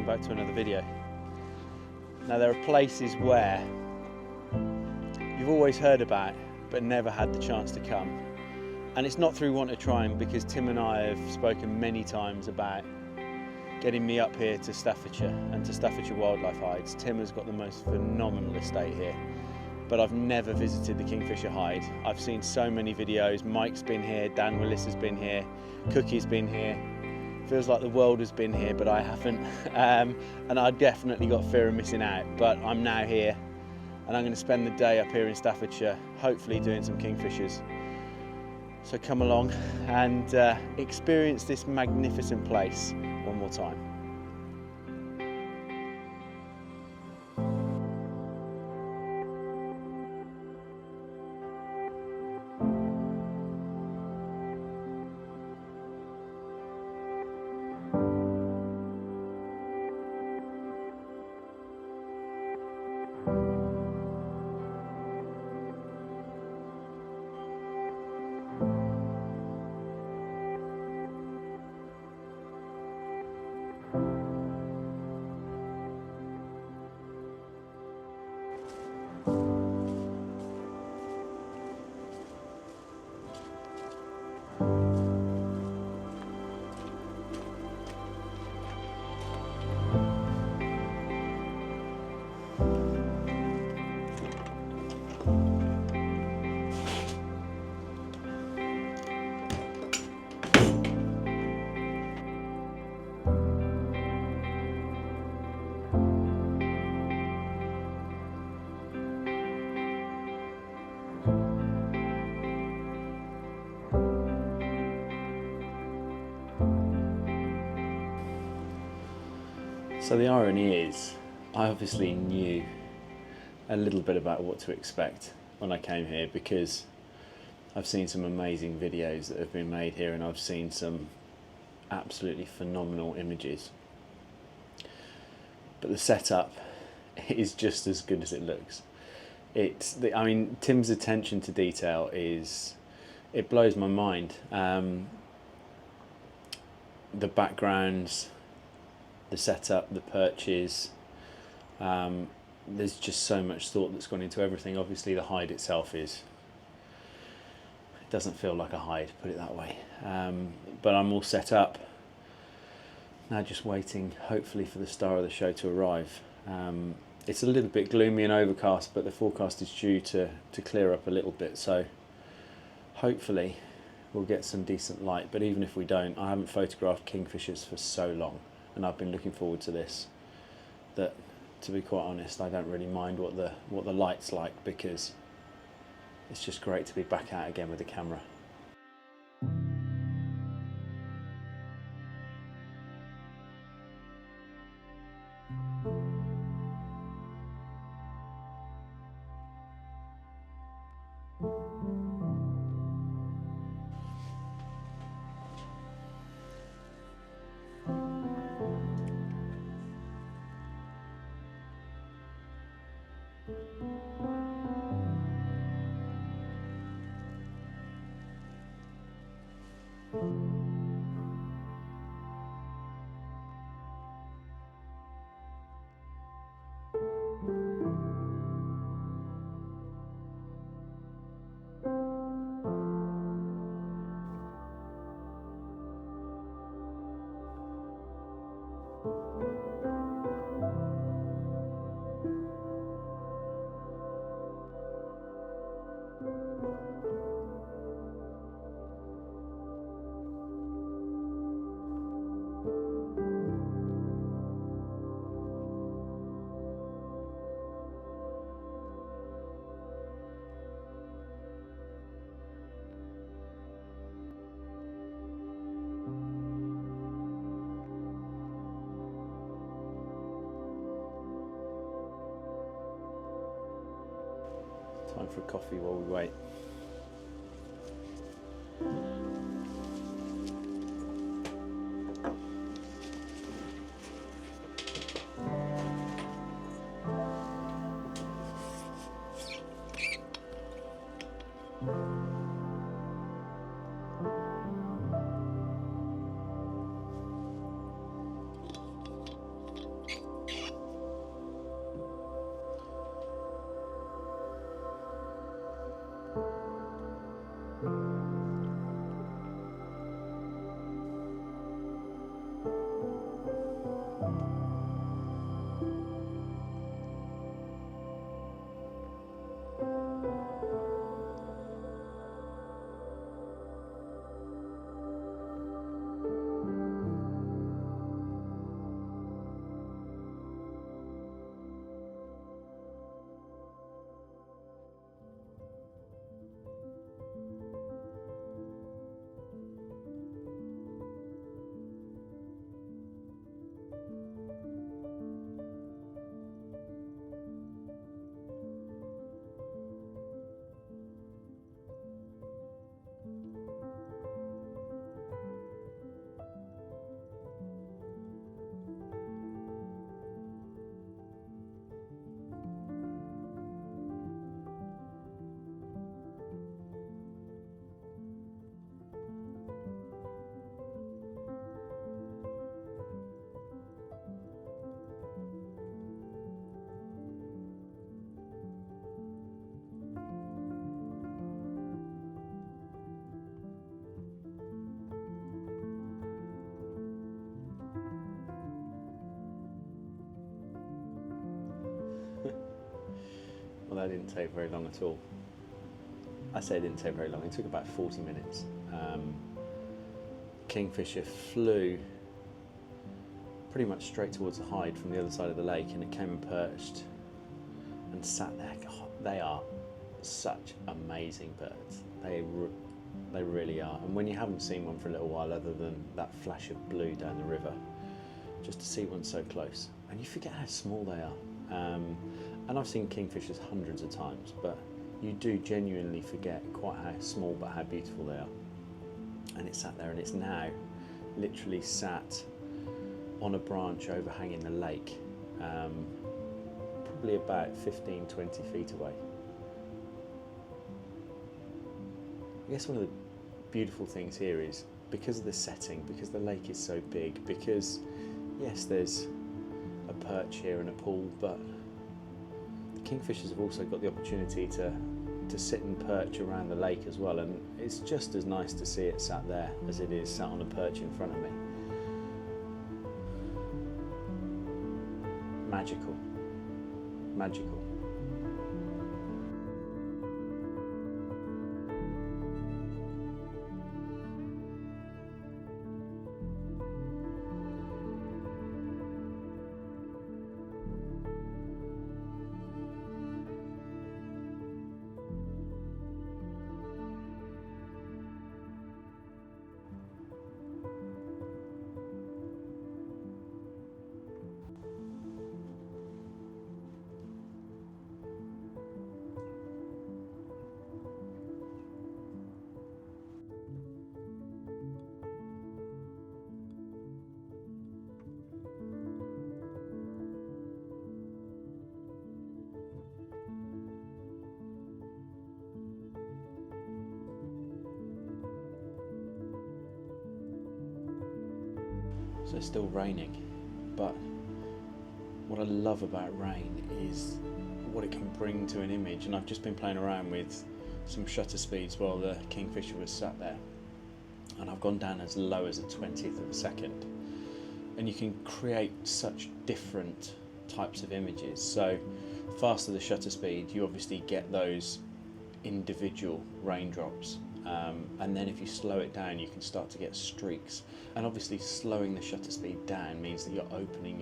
welcome back to another video. Now there are places where you've always heard about but never had the chance to come, and it's not through want of trying, because Tim and I have spoken many times about getting me up here to Staffordshire and to Staffordshire Wildlife Hides. Tim has got the most phenomenal estate here, but I've never visited the Kingfisher hide. I've seen so many videos. Mike's been here, Dan Willis has been here, Cookie's been here. Feels like the world has been here, but I haven't. And I definitely got fear of missing out, but I'm now here and I'm going to spend the day up here in Staffordshire, hopefully doing some kingfishers. So come along and experience this magnificent place one more time. So the irony is, I obviously knew a little bit about what to expect when I came here, because I've seen some amazing videos that have been made here and I've seen some absolutely phenomenal images. But the setup is just as good as it looks. I mean, Tim's attention to detail it blows my mind. The backgrounds, the setup, the perches, there's just so much thought that's gone into everything. Obviously the hide itself it doesn't feel like a hide, put it that way. But I'm all set up now, just waiting hopefully for the star of the show to arrive. It's a little bit gloomy and overcast, but the forecast is due to clear up a little bit, so hopefully we'll get some decent light. But even if we don't, I haven't photographed kingfishers for so long, and I've been looking forward to this, that to be quite honest, I don't really mind what the light's like, because it's just great to be back out again with the camera. Time for a coffee while we wait. that didn't take very long at all. I say it didn't take very long, it took about 40 minutes. Kingfisher flew pretty much straight towards the hide from the other side of the lake, and it came and perched and sat there. God, they are such amazing birds. They really are. And when you haven't seen one for a little while, other than that flash of blue down the river, just to see one so close, and you forget how small they are. And I've seen kingfishers hundreds of times, but you do genuinely forget quite how small but how beautiful they are. And it sat there, and it's now literally sat on a branch overhanging the lake, probably about 15-20 feet away. I guess one of the beautiful things here is, because of the setting, because the lake is so big, because yes, there's a perch here and a pool, but the kingfishers have also got the opportunity to sit and perch around the lake as well, and it's just as nice to see it sat there as it is sat on a perch in front of me. Magical. Magical. So it's still raining, but what I love about rain is what it can bring to an image. And I've just been playing around with some shutter speeds while the kingfisher was sat there, and I've gone down as low as a 20th of a second, and you can create such different types of images. So faster the shutter speed, you obviously get those individual raindrops, and then if you slow it down, you can start to get streaks. And obviously slowing the shutter speed down means that you're opening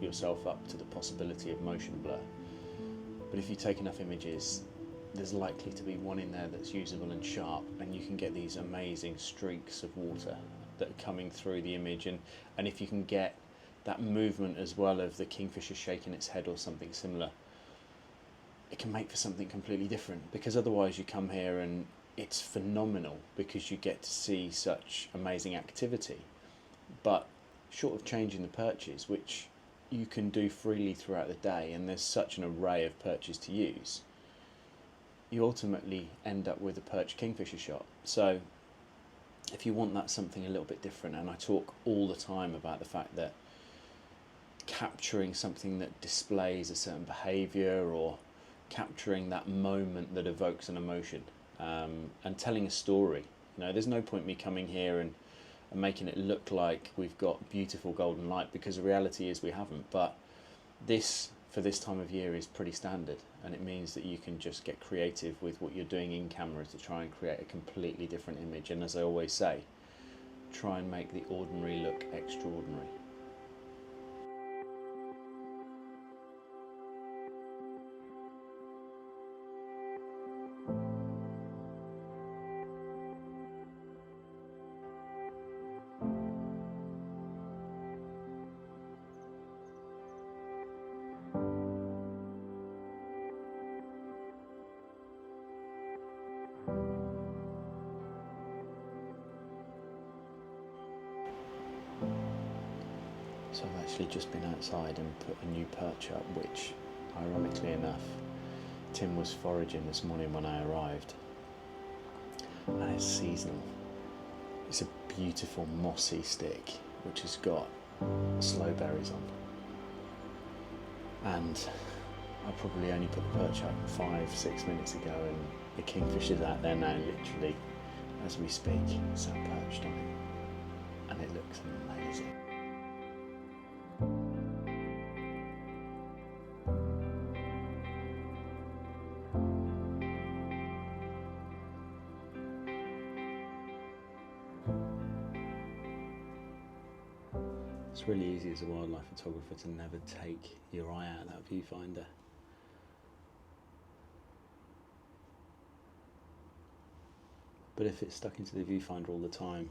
yourself up to the possibility of motion blur. But if you take enough images, there's likely to be one in there that's usable and sharp, and you can get these amazing streaks of water that are coming through the image. And if you can get that movement as well of the kingfisher shaking its head or something similar, it can make for something completely different. Because otherwise you come here and it's phenomenal because you get to see such amazing activity, but short of changing the perches, which you can do freely throughout the day, and there's such an array of perches to use, you ultimately end up with a perch kingfisher shot. So if you want that something a little bit different, and I talk all the time about the fact that capturing something that displays a certain behaviour, or capturing that moment that evokes an emotion, and telling a story. You know, there's no point me coming here and making it look like we've got beautiful golden light, because the reality is we haven't. But this, for this time of year, is pretty standard, and it means that you can just get creative with what you're doing in camera to try and create a completely different image. And as I always say, try and make the ordinary look extraordinary. So I've actually just been outside and put a new perch up, which, ironically enough, Tim was foraging this morning when I arrived. And it's seasonal. It's a beautiful mossy stick which has got sloe berries on. And I probably only put the perch up 5-6 minutes ago, and the kingfisher's out there now, literally as we speak, sat perched on it. And it looks amazing. It's really easy as a wildlife photographer to never take your eye out of that viewfinder. But if it's stuck into the viewfinder all the time,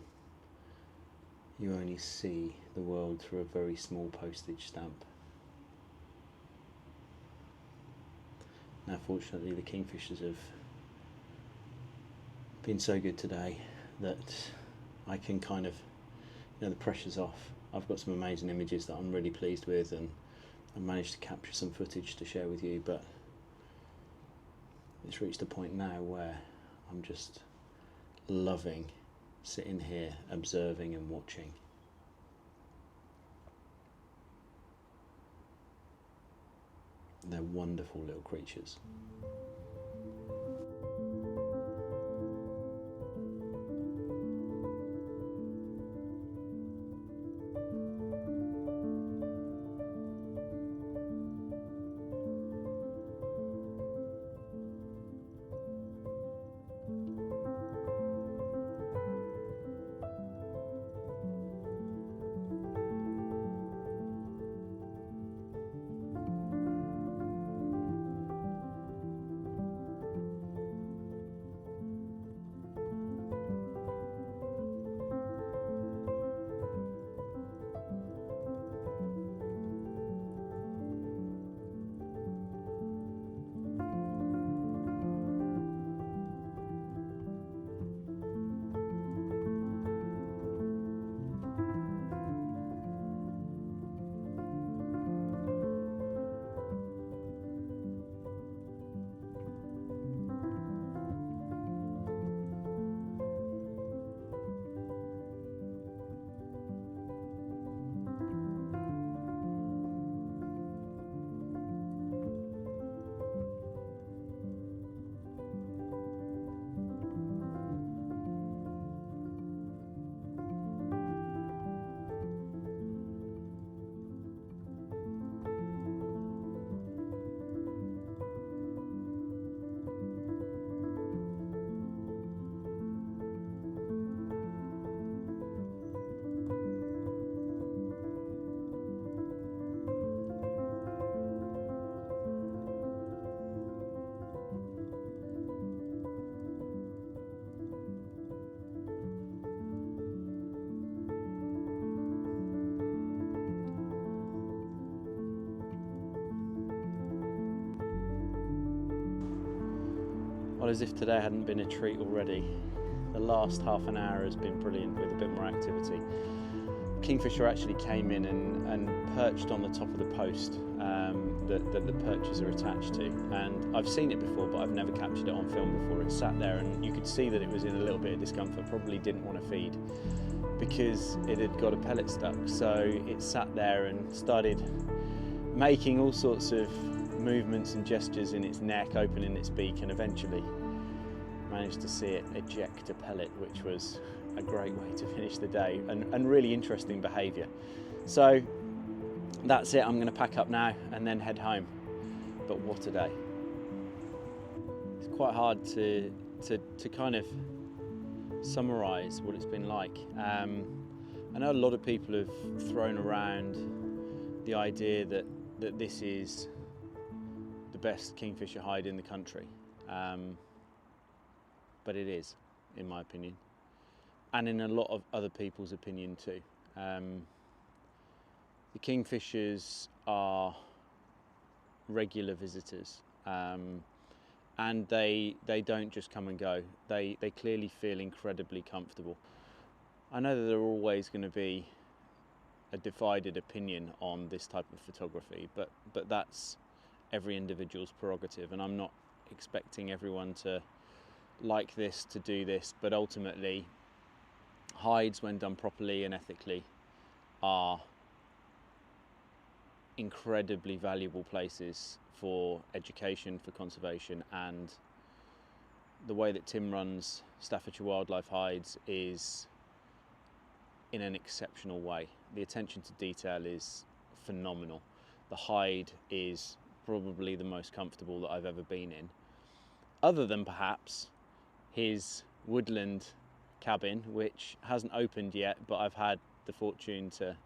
you only see the world through a very small postage stamp. Now fortunately the Kingfishers have been so good today that I can kind of, you know, the pressure's off. I've got some amazing images that I'm really pleased with, and I've managed to capture some footage to share with you, but it's reached a point now where I'm just loving sitting here observing and watching. They're wonderful little creatures. Well, as if today hadn't been a treat already, the last half an hour has been brilliant with a bit more activity. Kingfisher actually came in and perched on the top of the post that the perches are attached to, and I've seen it before but I've never captured it on film before. It sat there and you could see that it was in a little bit of discomfort, probably didn't want to feed because it had got a pellet stuck, so it sat there and started making all sorts of movements and gestures in its neck, opening its beak, and eventually managed to see it eject a pellet, which was a great way to finish the day and really interesting behaviour. So that's it, I'm going to pack up now and then head home. But what a day. It's quite hard to kind of summarise what it's been like. I know a lot of people have thrown around the idea that this is the best kingfisher hide in the country, but it is, in my opinion, and in a lot of other people's opinion too. The kingfishers are regular visitors, and they don't just come and go. They clearly feel incredibly comfortable. I know that there are always going to be a divided opinion on this type of photography, but that's every individual's prerogative, and I'm not expecting everyone to like this, to do this, but ultimately hides, when done properly and ethically, are incredibly valuable places for education, for conservation, and the way that Tim runs Staffordshire Wildlife Hides is in an exceptional way. The attention to detail is phenomenal. The hide is probably the most comfortable that I've ever been in, other than perhaps his woodland cabin, which hasn't opened yet, but I've had the fortune to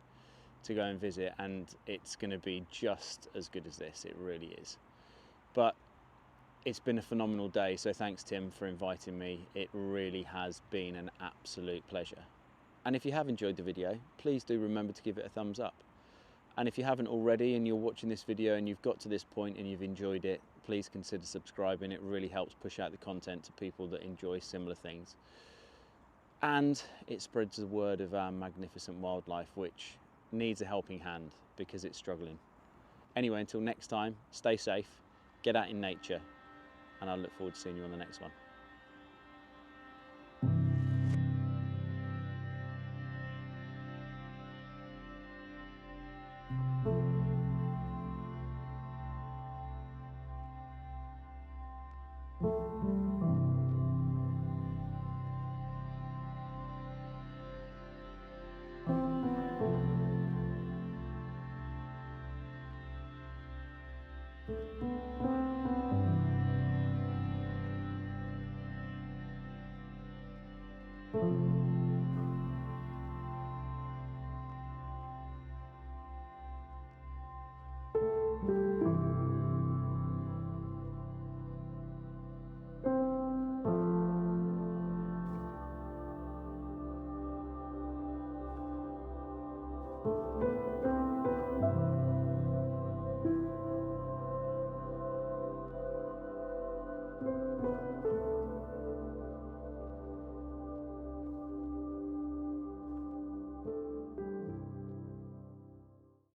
to go and visit, and it's going to be just as good as this. It really is. But it's been a phenomenal day, so thanks Tim for inviting me. It really has been an absolute pleasure. And if you have enjoyed the video, please do remember to give it a thumbs up. And if you haven't already and you're watching this video and you've got to this point and you've enjoyed it, please consider subscribing. It really helps push out the content to people that enjoy similar things. And it spreads the word of our magnificent wildlife, which needs a helping hand because it's struggling. Anyway, until next time, stay safe, get out in nature, and I look forward to seeing you on the next one.